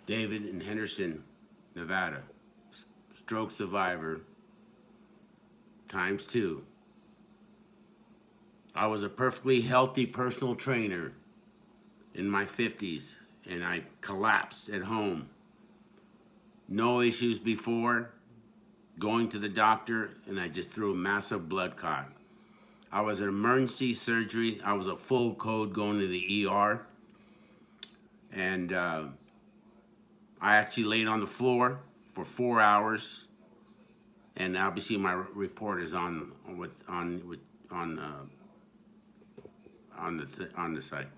David in Henderson, Nevada. Stroke survivor times two. I was a perfectly healthy personal trainer in my 50s and I collapsed at home. No issues before going to the doctor, and I just threw a massive blood clot. I was in emergency surgery. I was a full code going to the ER, and I actually laid on the floor for 4 hours. And obviously, my report is on the site.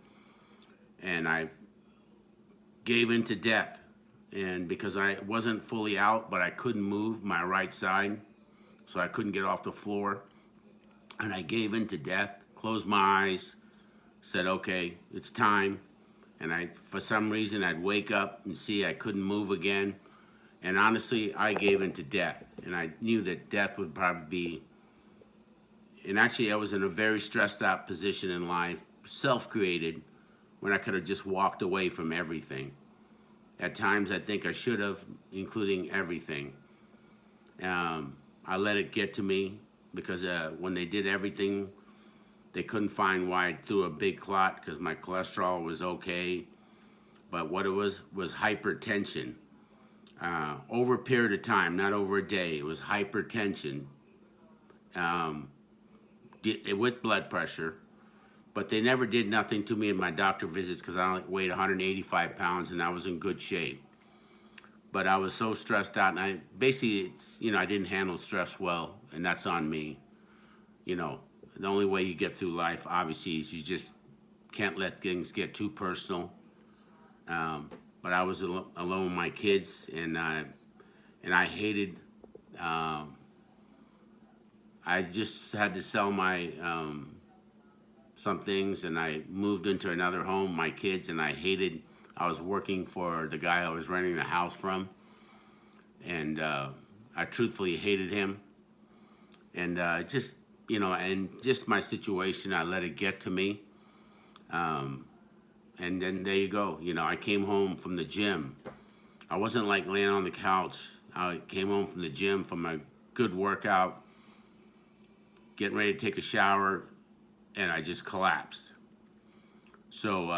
And I gave in to death, and because I wasn't fully out, but I couldn't move my right side, so I couldn't get off the floor. And I gave in to death, closed my eyes, said, okay, it's time. And for some reason, I'd wake up and see I couldn't move again. And honestly, I gave in to death. And I knew that death would probably be, and actually I was in a very stressed out position in life, self-created, when I could have just walked away from everything. At times, I think I should have, including everything. I let it get to me because when they did everything, they couldn't find why I threw a big clot because my cholesterol was okay. But what it was hypertension. Over a period of time, not over a day, it was hypertension with blood pressure. But they never did nothing to me in my doctor visits because I only weighed 185 pounds and I was in good shape. But I was so stressed out, and I basically, I didn't handle stress well, and that's on me. The only way you get through life, obviously, is you just can't let things get too personal. But I was alone with my kids, and I hated. I just had to sell my some things, and I moved into another home, my kids, and I hated. I was working for the guy I was renting the house from, and I truthfully hated him. And just my situation, I let it get to me. And then there you go. I came home from the gym. I wasn't like laying on the couch. I came home from the gym from a good workout, getting ready to take a shower, and I just collapsed. So,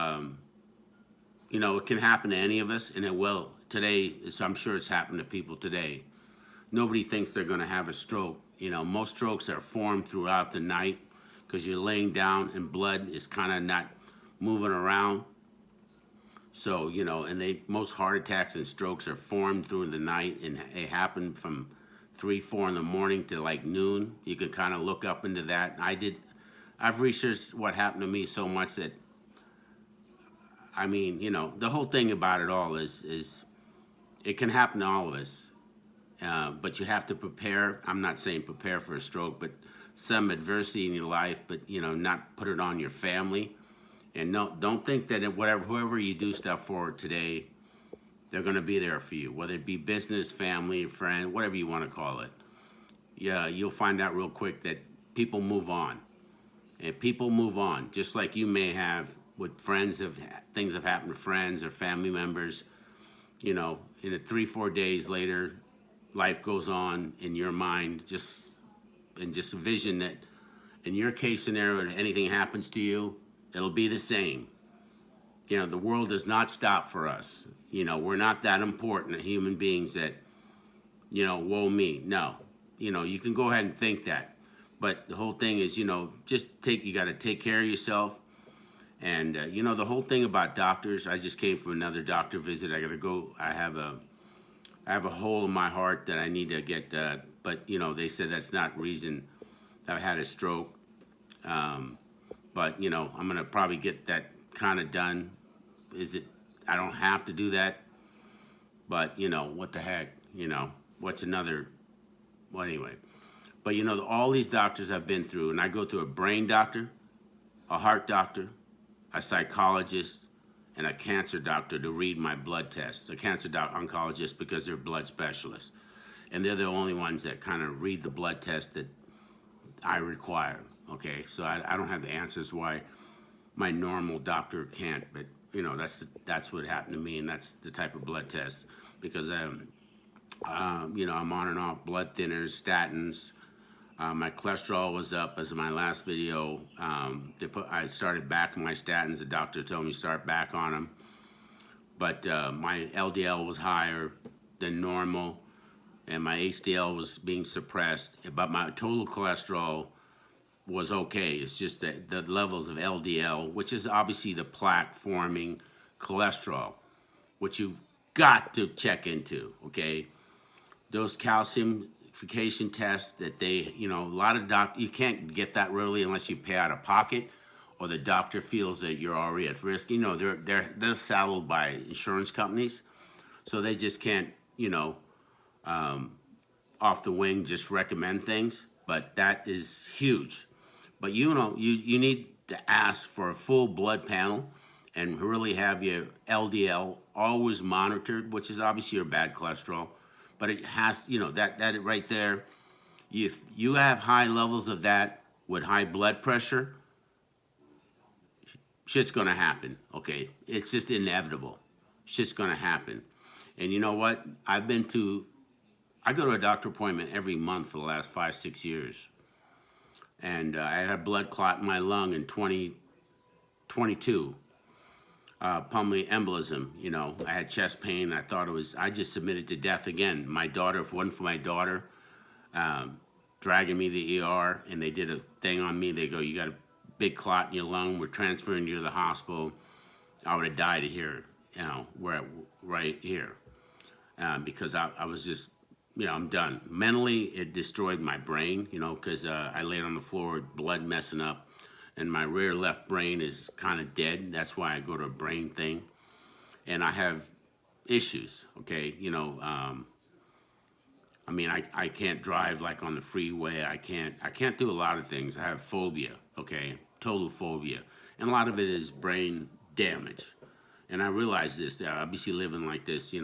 it can happen to any of us, and it will. Today, so I'm sure it's happened to people today. Nobody thinks they're going to have a stroke. Most strokes are formed throughout the night because you're laying down and blood is kind of not moving around. So, and most heart attacks and strokes are formed through the night, and they happen from 3, 4 in the morning to like noon. You can kind of look up into that. I've researched what happened to me so much that, the whole thing about it all is it can happen to all of us. But you have to prepare. I'm not saying prepare for a stroke, but some adversity in your life, but, not put it on your family. And don't think that whoever you do stuff for today, they're going to be there for you, whether it be business, family, friend, whatever you want to call it. Yeah, you'll find out real quick that people move on. And people move on, just like you may have with friends, things have happened to friends or family members. In 3-4 days later, life goes on in your mind, just vision that in your case scenario, if anything happens to you, it'll be the same. The world does not stop for us. We're not that important human beings that, woe me. No. You can go ahead and think that. But the whole thing is, you got to take care of yourself. And, the whole thing about doctors, I just came from another doctor visit. I got to go. I have a hole in my heart that I need to get, but, they said that's not reason I had a stroke. But, I'm going to probably get that kind of done. I don't have to do that. But, what the heck, what's another, well, anyway. But, all these doctors I've been through, and I go through a brain doctor, a heart doctor, a psychologist, and a cancer doctor to read my blood tests. A cancer oncologist because they're blood specialists. And they're the only ones that kind of read the blood test that I require. Okay, so I don't have the answers why my normal doctor can't, but that's what happened to me, and that's the type of blood test because I'm on and off blood thinners, statins. My cholesterol was up as of my last video. I started back on my statins. The doctor told me to start back on them, but my LDL was higher than normal, and my HDL was being suppressed. But my total cholesterol was okay. It's just that the levels of LDL, which is obviously the plaque forming cholesterol, which you've got to check into, okay? Those calcification tests that they, a lot of you can't get that really unless you pay out of pocket or the doctor feels that you're already at risk. They're saddled by insurance companies, so they just can't, off the wing just recommend things, but that is huge. But you need to ask for a full blood panel and really have your LDL always monitored, which is obviously your bad cholesterol. But it has, that right there, if you have high levels of that with high blood pressure, shit's gonna happen, okay? It's just inevitable. Shit's gonna happen. And you know what? I go to a doctor appointment every month for the last 5-6 years. And I had a blood clot in my lung in 2022. Pulmonary embolism, I had chest pain. I just submitted to death again. My daughter, if it wasn't for my daughter dragging me to the ER, and they did a thing on me, they go, you got a big clot in your lung, we're transferring you to the hospital, I would have died here, right here. Because I was just, I'm done. Mentally, it destroyed my brain, because I laid on the floor with blood messing up, and my rear left brain is kind of dead. That's why I go to a brain thing. And I have issues, okay? I can't drive like on the freeway. I can't do a lot of things. I have phobia, okay? Total phobia. And a lot of it is brain damage. And I realize this, they're obviously living like this,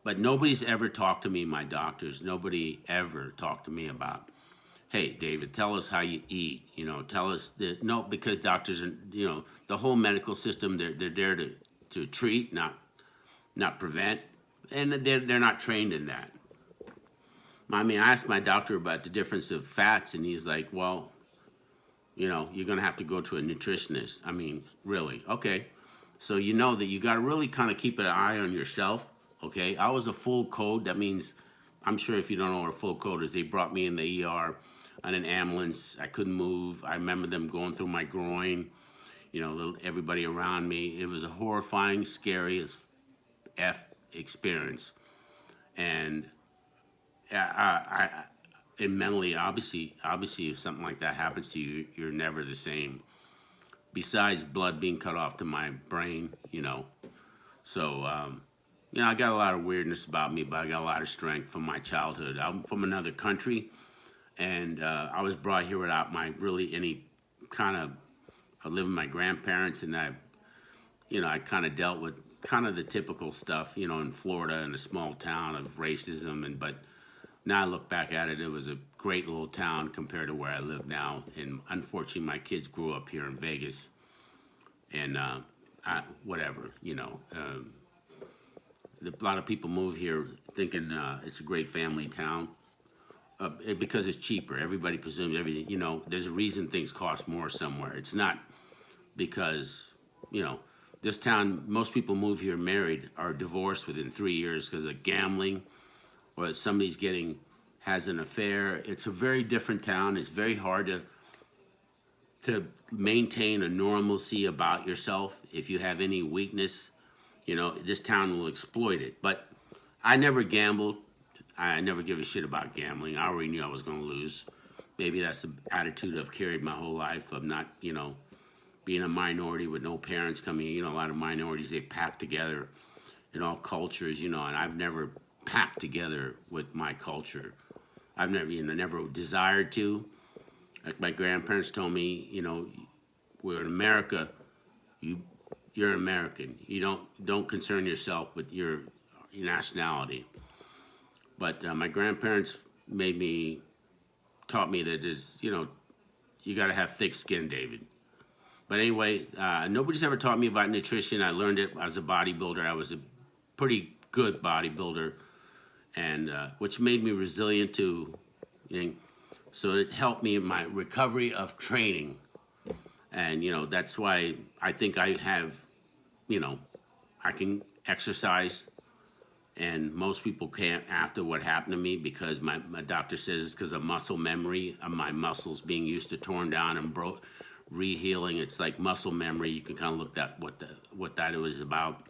but nobody's ever talked to me, my doctors, nobody ever talked to me about, hey, David, tell us how you eat, tell us that, no, because doctors are, the whole medical system, they're there to treat, not prevent, and they're not trained in that. I asked my doctor about the difference of fats, and he's like, well, you're going to have to go to a nutritionist. Really? Okay. So that you got to really kind of keep an eye on yourself, okay? I was a full code. That means, I'm sure if you don't know what a full code is, they brought me in the ER on an ambulance. I couldn't move. I remember them going through my groin, everybody around me. It was a horrifying, scary as F experience. And and mentally, obviously, if something like that happens to you, you're never the same. Besides blood being cut off to my brain, So, I got a lot of weirdness about me, but I got a lot of strength from my childhood. I'm from another country, and I was brought here without any kind of, I lived with my grandparents, and I kind of dealt with kind of the typical stuff, in Florida, in a small town of racism, but now I look back at it, it was a great little town compared to where I live now. And unfortunately, my kids grew up here in Vegas. And whatever, a lot of people move here thinking it's a great family town because it's cheaper. Everybody presumes everything, there's a reason things cost more somewhere. It's not because, this town, most people move here married or divorced within 3 years because of gambling, or somebody's has an affair. It's a very different town. It's very hard to maintain a normalcy about yourself. If you have any weakness, this town will exploit it. But I never gambled. I never give a shit about gambling. I already knew I was going to lose. Maybe that's the attitude I've carried my whole life of not, being a minority with no parents coming. A lot of minorities, they pack together in all cultures, and I've never packed together with my culture. I've never desired to. Like my grandparents told me, we're in America. You're American. You don't concern yourself with your nationality. But my grandparents taught me that you got to have thick skin, David. But anyway, nobody's ever taught me about nutrition. I learned it as a bodybuilder. I was a pretty good bodybuilder, and which made me resilient to, you know, so it helped me in my recovery of training. And, that's why I think I have, I can exercise, and most people can't after what happened to me, because my doctor says it's because of muscle memory of my muscles being used to torn down and broke, re-healing. It's like muscle memory. You can kind of look at what that was about.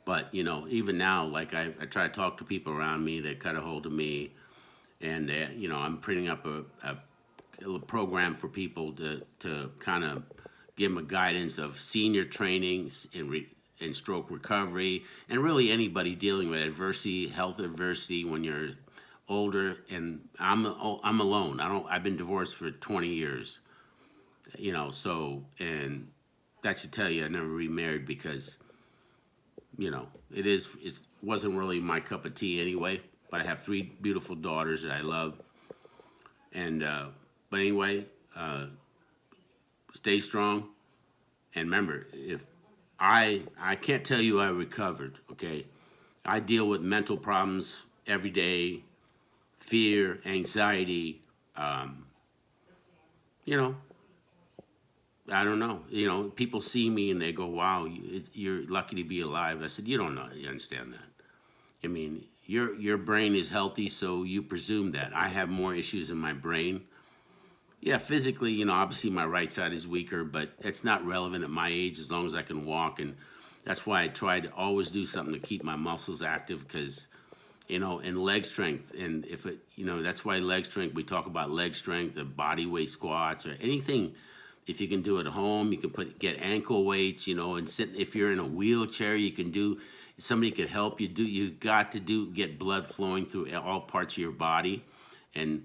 But, even now, like I try to talk to people around me that cut a hold of me, and I'm printing up a program for people to kind of give them a guidance of senior trainings in stroke recovery, and really anybody dealing with adversity, health adversity when you're older. And I'm alone. I've been divorced for 20 years, so, and that should tell you I never remarried, because it wasn't really my cup of tea anyway. But I have 3 beautiful daughters that I love, and but anyway, stay strong, and remember, if I can't tell you I recovered, okay? I deal with mental problems every day, fear, anxiety, you know, I don't know. People see me and they go, "Wow, you're lucky to be alive." I said, "You don't know. You understand that? I mean, your brain is healthy, so you presume that. I have more issues in my brain. Yeah, physically, obviously my right side is weaker, but it's not relevant at my age as long as I can walk, and that's why I try to always do something to keep my muscles active, because and leg strength, and if it, that's why leg strength. We talk about leg strength, the body weight squats, or anything. If you can do it at home, you can get ankle weights, and sit. If you're in a wheelchair, you can do. Somebody could help you do. You got to get blood flowing through all parts of your body, and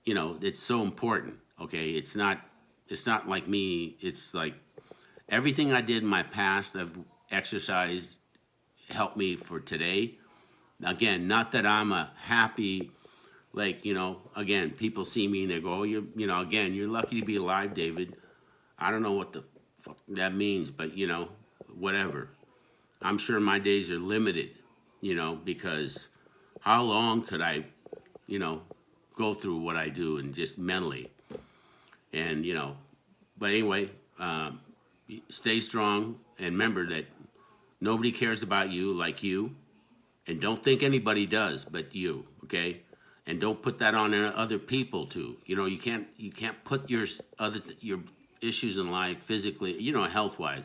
it's so important. Okay, it's not like me. It's like everything I did in my past of exercise helped me for today. Again, not that I'm a happy, like, again, people see me and they go, "Oh, again, you're lucky to be alive, David." I don't know what the fuck that means, but, whatever. I'm sure my days are limited, because how long could I, go through what I do, and just mentally. And, but anyway, stay strong, and remember that nobody cares about you like you. And don't think anybody does but you, okay? And don't put that on other people too. You can't put your issues in life physically, health-wise,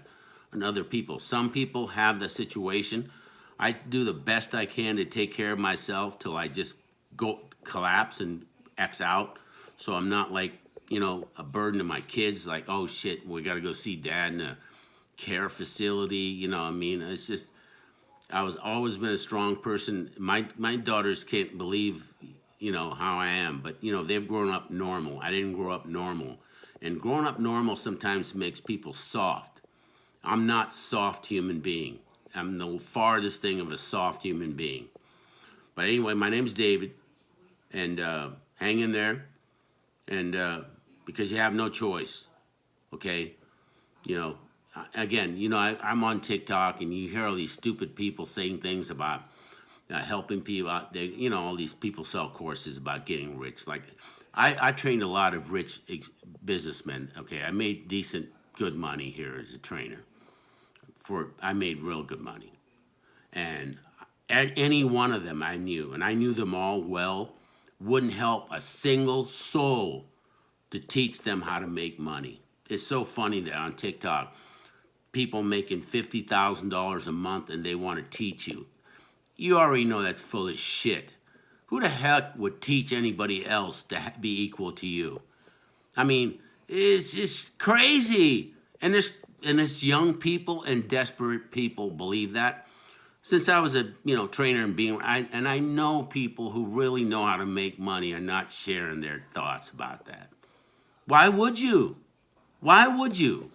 on other people. Some people have the situation. I do the best I can to take care of myself till I just go collapse and X out. So I'm not like, a burden to my kids, like, "Oh shit, we got to go see dad in a care facility." It's just, I was always been a strong person. My daughters can't believe, how I am, but they've grown up normal. I didn't grow up normal, and growing up normal sometimes makes people soft. I'm not soft human being. I'm the farthest thing of a soft human being. But anyway, my name's David, and hang in there, and because you have no choice, okay? Again, I'm on TikTok, and you hear all these stupid people saying things about helping people out. All these people sell courses about getting rich. Like, I trained a lot of rich businessmen. Okay, I made decent, good money here as a trainer. I made real good money, and any one of them I knew, and I knew them all well, wouldn't help a single soul to teach them how to make money. It's so funny that on TikTok, people making $50,000 a month and they want to teach you. You already know that's full of shit. Who the heck would teach anybody else to be equal to you? I mean, it's just crazy. And this young people and desperate people believe that. Since I was a trainer and I know people who really know how to make money are not sharing their thoughts about that. Why would you? Why would you?